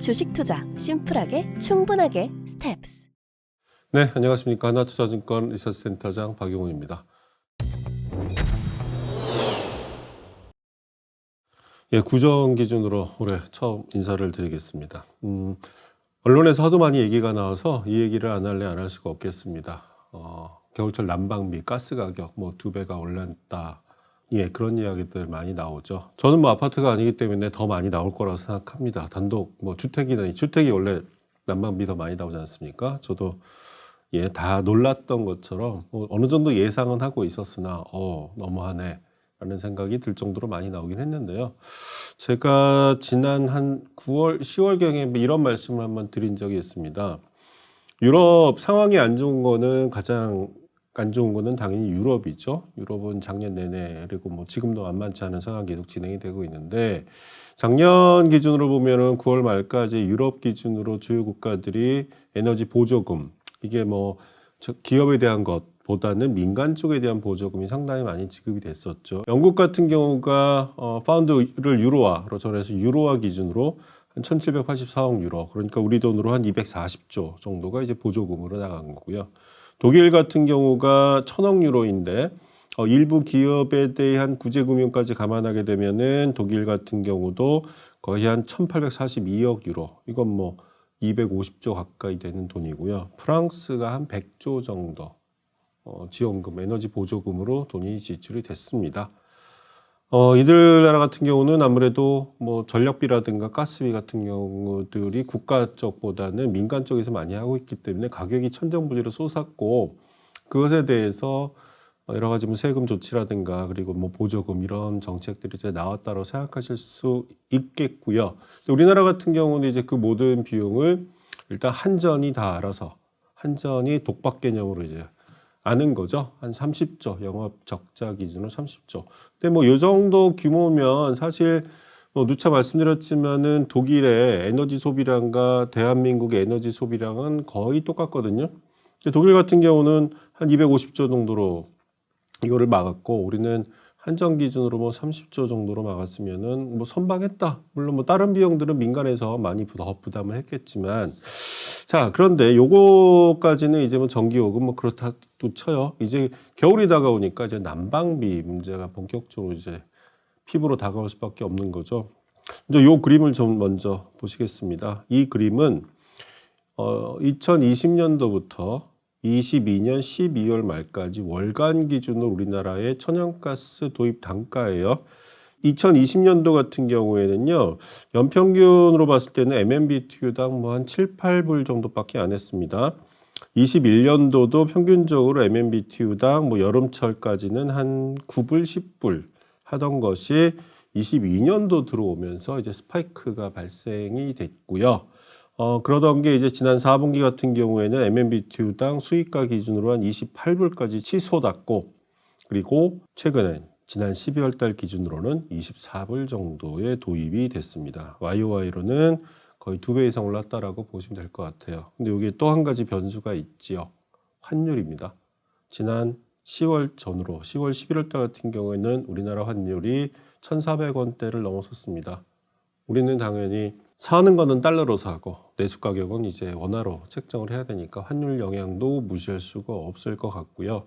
주식 투자 심플하게 충분하게 스텝스. 네, 안녕하십니까. 하나투자증권 리서치센터장 박용훈입니다. 구정 기준으로 올해 처음 인사를 드리겠습니다. 언론에서 하도 많이 얘기가 나와서 이 얘기를 안 할 수가 없겠습니다. 겨울철 난방비, 가스 가격 2배가 올랐다. 그런 이야기들 많이 나오죠. 저는 아파트가 아니기 때문에 더 많이 나올 거라고 생각합니다. 단독 주택이 원래 난방비 더 많이 나오지 않습니까? 저도 다 놀랐던 것처럼 어느 정도 예상은 하고 있었으나 너무하네 라는 생각이 들 정도로 많이 나오긴 했는데요. 제가 지난 한 9월, 10월경에 이런 말씀을 한번 드린 적이 있습니다. 유럽 상황이 안 좋은 거는 가장 안 좋은 거는 당연히 유럽이죠. 유럽은 작년 내내 그리고 지금도 만만치 않은 상황이 계속 진행이 되고 있는데, 작년 기준으로 보면은 9월 말까지 유럽 기준으로 주요 국가들이 에너지 보조금, 이게 기업에 대한 것보다는 민간 쪽에 대한 보조금이 상당히 많이 지급이 됐었죠. 영국 같은 경우가 파운드를 유로화로 전해서 유로화 기준으로 한 1784억 유로, 그러니까 우리 돈으로 한 240조 정도가 이제 보조금으로 나간 거고요. 독일 같은 경우가 1000억 유로인데 일부 기업에 대한 구제금융까지 감안하게 되면은 독일 같은 경우도 거의 한 1842억 유로, 이건 250조 가까이 되는 돈이고요. 프랑스가 한 100조 정도 지원금, 에너지 보조금으로 돈이 지출이 됐습니다. 이들 나라 같은 경우는 아무래도 전력비라든가 가스비 같은 경우들이 국가 쪽보다는 민간 쪽에서 많이 하고 있기 때문에 가격이 천정부지로 솟았고, 그것에 대해서 여러 가지 세금 조치라든가 그리고 보조금 이런 정책들이 이제 나왔다고 생각하실 수 있겠고요. 우리나라 같은 경우는 이제 그 모든 비용을 일단 한전이 다 알아서, 한전이 독박 개념으로 이제 아는 거죠. 한 30조, 영업 적자 기준으로 30조. 근데 이 정도 규모면 사실 누차 말씀드렸지만은 독일의 에너지 소비량과 대한민국의 에너지 소비량은 거의 똑같거든요. 독일 같은 경우는 한 250조 정도로 이거를 막았고, 우리는 한전 기준으로 30조 정도로 막았으면은 선방했다. 물론 다른 비용들은 민간에서 많이 더 부담을 했겠지만, 자, 그런데 요거까지는 이제 전기요금 그렇다도 쳐요. 이제 겨울이 다가오니까 이제 난방비 문제가 본격적으로 이제 피부로 다가올 수밖에 없는 거죠. 이제 요 그림을 좀 먼저 보시겠습니다. 이 그림은 2020년도부터 22년 12월 말까지 월간 기준으로 우리나라의 천연가스 도입 단가예요. 2020년도 같은 경우에는요, 연평균으로 봤을 때는 MMBTU당 한 7, 8불 정도밖에 안 했습니다. 21년도도 평균적으로 MMBTU당 여름철까지는 한 9불, 10불 하던 것이 22년도 들어오면서 이제 스파이크가 발생이 됐고요. 그러던 게 이제 지난 4분기 같은 경우에는 MMBTU당 수익가 기준으로 한 28불까지 치솟았고, 그리고 최근엔 지난 12월 달 기준으로는 24불 정도의 도입이 됐습니다. YOY로는 거의 2배 이상 올랐다라고 보시면 될 것 같아요. 근데 여기에 또 한 가지 변수가 있지요. 환율입니다. 지난 10월 전후로 10월, 11월 달 같은 경우에는 우리나라 환율이 1,400원대를 넘어섰습니다. 우리는 당연히 사는 거는 달러로 사고 내수 가격은 이제 원화로 책정을 해야 되니까 환율 영향도 무시할 수가 없을 것 같고요.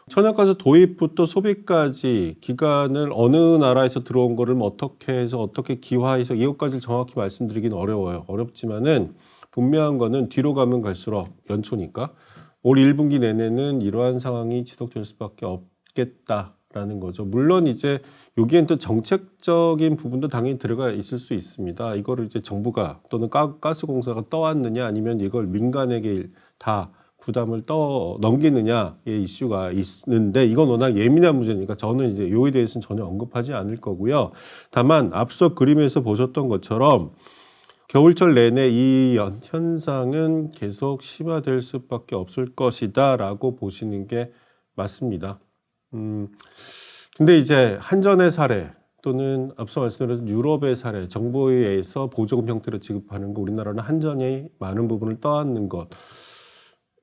천연가스 도입부터 소비까지 기간을 어느 나라에서 들어온 거를 어떻게 해서 어떻게 기화해서 이것까지 정확히 말씀드리기는 어려워요. 어렵지만은 분명한 거는 뒤로 가면 갈수록 연초니까 올 1분기 내내는 이러한 상황이 지속될 수밖에 없겠다라는 거죠. 물론 이제 여기엔 또 정책적인 부분도 당연히 들어가 있을 수 있습니다. 이거를 이제 정부가 또는 가스공사가 떠왔느냐 아니면 이걸 민간에게 다 부담을 넘기느냐의 이슈가 있는데, 이건 워낙 예민한 문제니까 저는 이제 요에 대해서는 전혀 언급하지 않을 거고요. 다만 앞서 그림에서 보셨던 것처럼 겨울철 내내 이 현상은 계속 심화될 수밖에 없을 것이다 라고 보시는 게 맞습니다. 근데 이제 한전의 사례 또는 앞서 말씀드린 유럽의 사례, 정부에 의해서 보조금 형태로 지급하는 거, 우리나라는 한전이 많은 부분을 떠안는 것,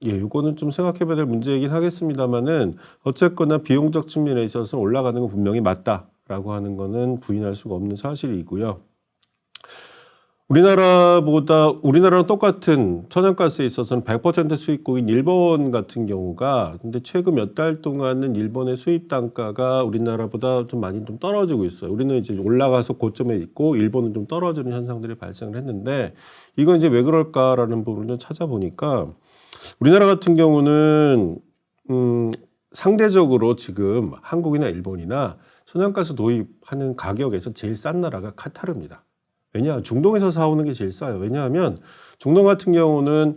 이거는 좀 생각해 봐야 될 문제이긴 하겠습니다만은, 어쨌거나 비용적 측면에 있어서 올라가는 건 분명히 맞다라고 하는 거는 부인할 수가 없는 사실이고요. 우리나라랑 똑같은 천연가스에 있어서는 100% 수입국인 일본 같은 경우가 근데 최근 몇 달 동안은 일본의 수입 단가가 우리나라보다 좀 많이 좀 떨어지고 있어요. 우리는 이제 올라가서 고점에 있고 일본은 좀 떨어지는 현상들이 발생을 했는데 이건 이제 왜 그럴까라는 부분을 좀 찾아보니까 우리나라 같은 경우는 상대적으로 지금 한국이나 일본이나 천연가스 도입하는 가격에서 제일 싼 나라가 카타르입니다. 왜냐? 중동에서 사오는 게 제일 싸요. 왜냐하면 중동 같은 경우는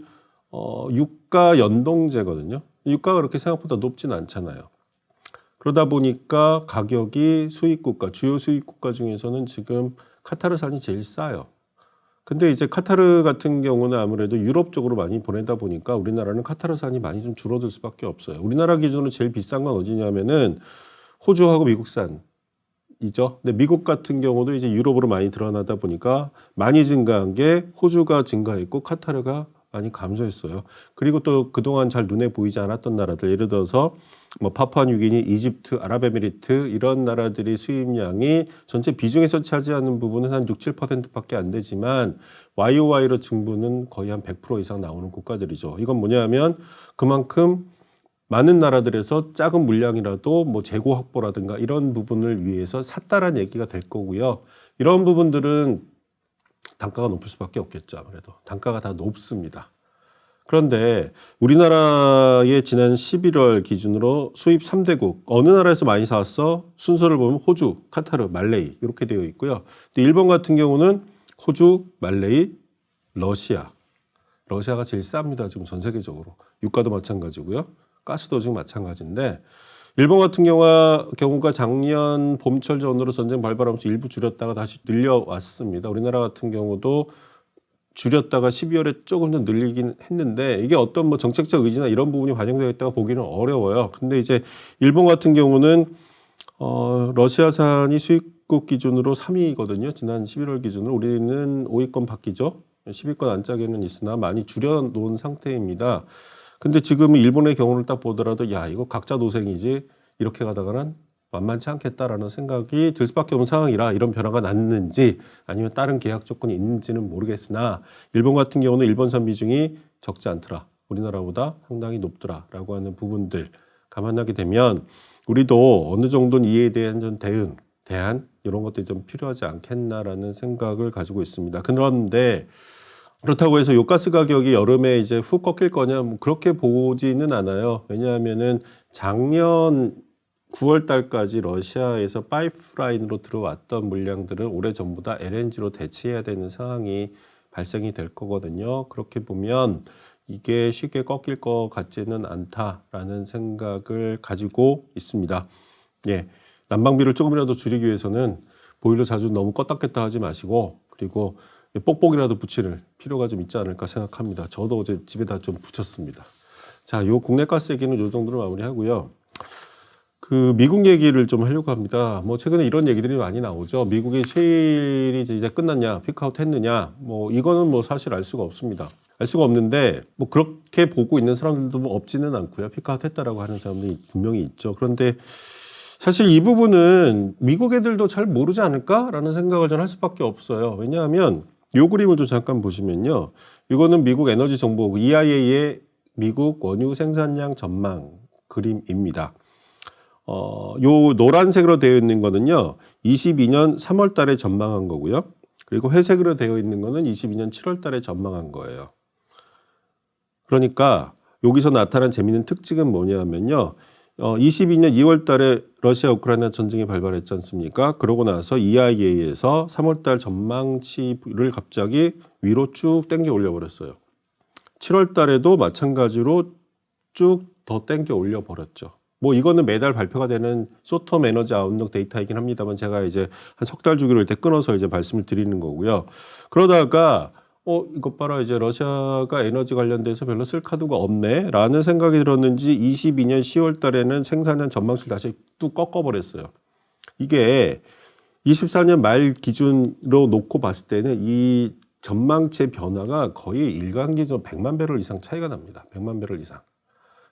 유가 연동제거든요. 유가가 그렇게 생각보다 높진 않잖아요. 그러다 보니까 가격이 수입국가, 주요 수입국가 중에서는 지금 카타르산이 제일 싸요. 근데 이제 카타르 같은 경우는 아무래도 유럽 쪽으로 많이 보내다 보니까 우리나라는 카타르산이 많이 좀 줄어들 수밖에 없어요. 우리나라 기준으로 제일 비싼 건 어디냐면은 호주하고 미국산. 이죠. 근데 미국 같은 경우도 이제 유럽으로 많이 드러나다 보니까 많이 증가한 게 호주가 증가했고 카타르가 많이 감소했어요. 그리고 또 그동안 잘 눈에 보이지 않았던 나라들 예를 들어서 뭐 파푸아뉴기니, 이집트, 아랍에미리트 이런 나라들이 수입량이 전체 비중에서 차지하는 부분은 한 6, 7%밖에 안 되지만 YOY로 증부는 거의 한 100% 이상 나오는 국가들이죠. 이건 뭐냐면 그만큼 많은 나라들에서 작은 물량이라도 뭐 재고 확보라든가 이런 부분을 위해서 샀다라는 얘기가 될 거고요. 이런 부분들은 단가가 높을 수밖에 없겠죠. 아무래도 단가가 다 높습니다. 그런데 우리나라의 지난 11월 기준으로 수입 3대국 어느 나라에서 많이 사왔어? 순서를 보면 호주, 카타르, 말레이 이렇게 되어 있고요. 근데 일본 같은 경우는 호주, 말레이, 러시아. 러시아가 제일 쌉니다. 지금 전 세계적으로. 유가도 마찬가지고요. 가스도 지금 마찬가지인데 일본 같은 경우가 작년 봄철 전후로 전쟁 발발하면서 일부 줄였다가 다시 늘려왔습니다. 우리나라 같은 경우도 줄였다가 12월에 조금 더 늘리긴 했는데 이게 어떤 뭐 정책적 의지나 이런 부분이 반영되어 있다고 보기는 어려워요. 근데 이제 일본 같은 경우는 러시아산이 수입국 기준으로 3위거든요. 지난 11월 기준으로 우리는 5위권 바뀌죠. 10위권 안짝에는 있으나 많이 줄여놓은 상태입니다. 근데 지금 일본의 경우를 딱 보더라도 야 이거 각자 도생이지 이렇게 가다가는 만만치 않겠다라는 생각이 들 수밖에 없는 상황이라 이런 변화가 났는지 아니면 다른 계약 조건이 있는지는 모르겠으나 일본 같은 경우는 일본산 비중이 적지 않더라. 우리나라보다 상당히 높더라라고 하는 부분들 감안하게 되면 우리도 어느 정도는 이에 대한 좀 대안 이런 것들이 좀 필요하지 않겠나라는 생각을 가지고 있습니다. 그런데 그렇다고 해서 요가스 가격이 여름에 이제 훅 꺾일 거냐 뭐 그렇게 보지는 않아요. 왜냐하면은 작년 9월 달까지 러시아에서 파이프라인으로 들어왔던 물량들을 오래 전부 다 LNG로 대체해야 되는 상황이 발생이 될 거거든요. 그렇게 보면 이게 쉽게 꺾일 것 같지는 않다라는 생각을 가지고 있습니다. 예, 난방비를 조금이라도 줄이기 위해서는 보일러 자주 너무 껐다 켰다 하지 마시고 그리고 뽁뽁이라도 붙일 필요가 좀 있지 않을까 생각합니다. 저도 어제 집에다 좀 붙였습니다. 자, 요 국내 가스 얘기는 요 정도로 마무리하고요. 그 미국 얘기를 좀 하려고 합니다. 뭐 최근에 이런 얘기들이 많이 나오죠. 미국의 셰일이 이제 끝났냐, 피크아웃 했느냐, 뭐 이거는 뭐 사실 알 수가 없습니다. 알 수가 없는데 뭐 그렇게 보고 있는 사람들도 뭐 없지는 않고요. 피크아웃 했다라고 하는 사람들이 분명히 있죠. 그런데 사실 이 부분은 미국 애들도 잘 모르지 않을까라는 생각을 전 할 수밖에 없어요. 왜냐하면 요 그림을 좀 잠깐 보시면요. 이거는 미국 에너지 정보국 EIA의 미국 원유 생산량 전망 그림입니다. 요 노란색으로 되어 있는 거는요. 22년 3월 달에 전망한 거고요. 그리고 회색으로 되어 있는 거는 22년 7월 달에 전망한 거예요. 그러니까 여기서 나타난 재미있는 특징은 뭐냐면요. 22년 2월 달에 러시아 우크라이나 전쟁이 발발했지 않습니까? 그러고 나서 EIA에서 3월 달 전망치를 갑자기 위로 쭉 당겨 올려버렸어요. 7월 달에도 마찬가지로 쭉 더 당겨 올려버렸죠. 뭐 이거는 매달 발표가 되는 쇼텀 에너지 아웃룩 데이터이긴 합니다만 제가 이제 한 석 달 주기로 이렇게 끊어서 이제 말씀을 드리는 거고요. 그러다가 이것 봐라 이제 러시아가 에너지 관련돼서 별로 쓸 카드가 없네 라는 생각이 들었는지 22년 10월 달에는 생산량 전망치를 다시 뚝 꺾어버렸어요. 이게 24년 말 기준으로 놓고 봤을 때는 이 전망치의 변화가 거의 일간 기준 100만 배럴 이상 차이가 납니다. 100만 배럴 이상.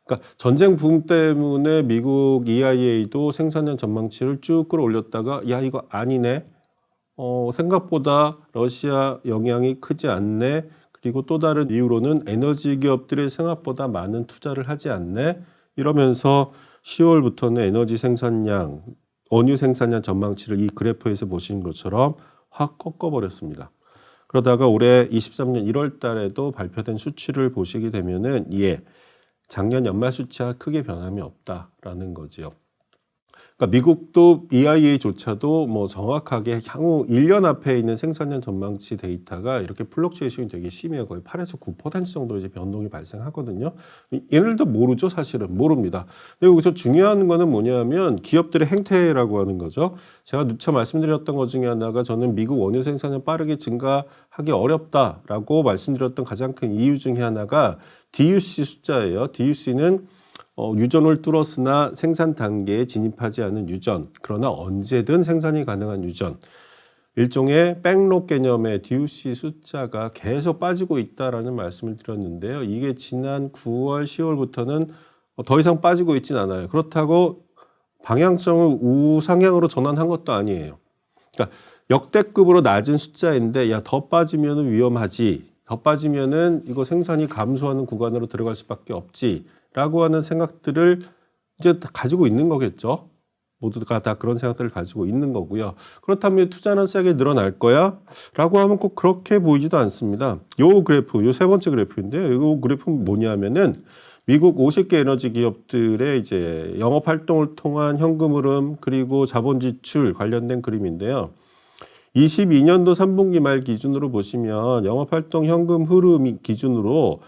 그러니까 전쟁 붐 때문에 미국 EIA도 생산량 전망치를 쭉 끌어올렸다가 야 이거 아니네 생각보다 러시아 영향이 크지 않네. 그리고 또 다른 이유로는 에너지 기업들이 생각보다 많은 투자를 하지 않네. 이러면서 10월부터는 에너지 생산량, 원유 생산량 전망치를 이 그래프에서 보시는 것처럼 확 꺾어버렸습니다. 그러다가 올해 23년 1월 달에도 발표된 수치를 보시게 되면은 작년 연말 수치와 크게 변함이 없다라는 거지요. 그러니까 미국도 EIA조차도 뭐 정확하게 향후 1년 앞에 있는 생산량 전망치 데이터가 이렇게 플럭추에이션이 되게 심해요. 거의 8에서 9% 정도 이제 변동이 발생하거든요. 얘네들도 모르죠, 사실은. 모릅니다. 근데 여기서 중요한 거는 뭐냐면 기업들의 행태라고 하는 거죠. 제가 누차 말씀드렸던 것 중에 하나가 저는 미국 원유 생산량 빠르게 증가하기 어렵다라고 말씀드렸던 가장 큰 이유 중에 하나가 DUC 숫자예요. DUC는 유전을 뚫었으나 생산 단계에 진입하지 않은 유전, 그러나 언제든 생산이 가능한 유전, 일종의 백록 개념의 DUC 숫자가 계속 빠지고 있다라는 말씀을 드렸는데요. 이게 지난 9월, 10월부터는 더 이상 빠지고 있진 않아요. 그렇다고 방향성을 우상향으로 전환한 것도 아니에요. 그러니까 역대급으로 낮은 숫자인데 더 빠지면 위험하지, 더 빠지면은 이거 생산이 감소하는 구간으로 들어갈 수밖에 없지 라고 하는 생각들을 이제 가지고 있는 거겠죠. 모두가 다 그런 생각들을 가지고 있는 거고요. 그렇다면 투자는 세게 늘어날 거야? 라고 하면 꼭 그렇게 보이지도 않습니다. 요 그래프, 요 세 번째 그래프인데요. 요 그래프는 뭐냐면은 미국 50개 에너지 기업들의 이제 영업 활동을 통한 현금 흐름 그리고 자본 지출 관련된 그림인데요. 22년도 3분기 말 기준으로 보시면 영업 활동 현금 흐름 기준으로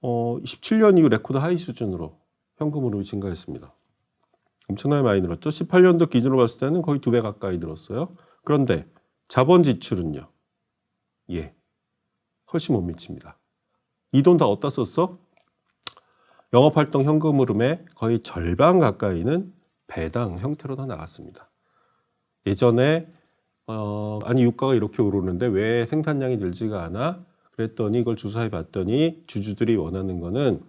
17년 이후 레코드 하이 수준으로 현금 흐름이 증가했습니다. 엄청나게 많이 늘었죠. 18년도 기준으로 봤을 때는 거의 2배 가까이 늘었어요. 그런데 자본 지출은요. 훨씬 못 미칩니다. 이 돈 다 어디다 썼어? 영업활동 현금 흐름의 거의 절반 가까이는 배당 형태로 다 나갔습니다. 예전에 아니 유가가 이렇게 오르는데 왜 생산량이 늘지가 않아? 그랬더니 이걸 조사해 봤더니 주주들이 원하는 거는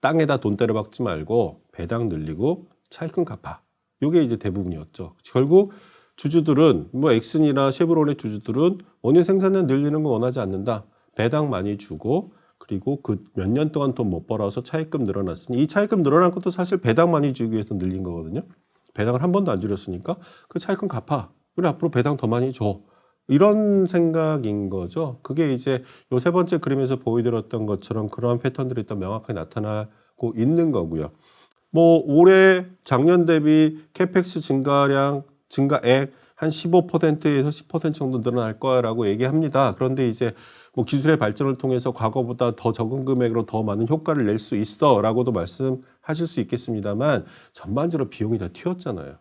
땅에다 돈 때려박지 말고 배당 늘리고 차익금 갚아. 이게 이제 대부분이었죠. 결국 주주들은 뭐 엑슨이나 쉐브론의 주주들은 원유 생산량 늘리는 거 원하지 않는다. 배당 많이 주고 그리고 그 몇 년 동안 돈 못 벌어서 차익금 늘어났으니 이 차익금 늘어난 것도 사실 배당 많이 주기 위해서 늘린 거거든요. 배당을 한 번도 안 줄였으니까 그 차익금 갚아. 그래 앞으로 배당 더 많이 줘. 이런 생각인 거죠. 그게 이제 요 세 번째 그림에서 보여드렸던 것처럼 그러한 패턴들이 또 명확하게 나타나고 있는 거고요. 뭐 올해 작년 대비 캐펙스 증가액 한 15%에서 10% 정도 늘어날 거라고 얘기합니다. 그런데 이제 뭐 기술의 발전을 통해서 과거보다 더 적은 금액으로 더 많은 효과를 낼 수 있어라고도 말씀하실 수 있겠습니다만 전반적으로 비용이 다 튀었잖아요.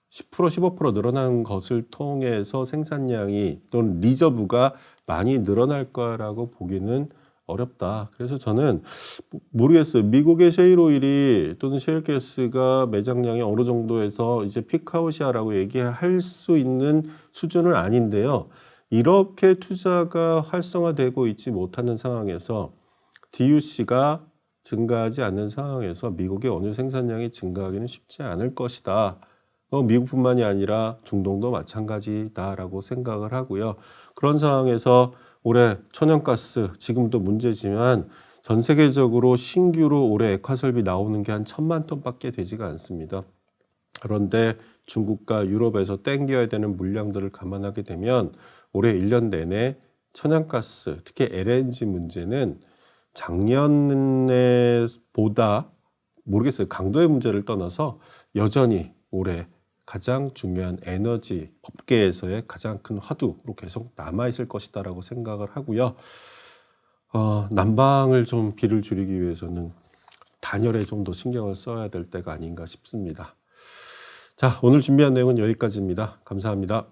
10% 15% 늘어난 것을 통해서 생산량이 또는 리저브가 많이 늘어날 거라고 보기는 어렵다. 그래서 저는 모르겠어요. 미국의 셰일오일이 또는 셰일가스가 매장량이 어느 정도에서 이제 피크아웃이야라고 얘기할 수 있는 수준은 아닌데요. 이렇게 투자가 활성화되고 있지 못하는 상황에서 DUC가 증가하지 않는 상황에서 미국의 원유 생산량이 증가하기는 쉽지 않을 것이다. 미국뿐만이 아니라 중동도 마찬가지다라고 생각을 하고요. 그런 상황에서 올해 천연가스 지금도 문제지만 전 세계적으로 신규로 올해 액화 설비 나오는 게 한 1,000만 톤밖에 되지가 않습니다. 그런데 중국과 유럽에서 땡겨야 되는 물량들을 감안하게 되면 올해 1년 내내 천연가스, 특히 LNG 문제는 작년에 보다 모르겠어요. 강도의 문제를 떠나서 여전히 올해 가장 중요한 에너지 업계에서의 가장 큰 화두로 계속 남아있을 것이다라고 생각을 하고요. 난방을 좀 비를 줄이기 위해서는 단열에 좀 더 신경을 써야 될 때가 아닌가 싶습니다. 자, 오늘 준비한 내용은 여기까지입니다. 감사합니다.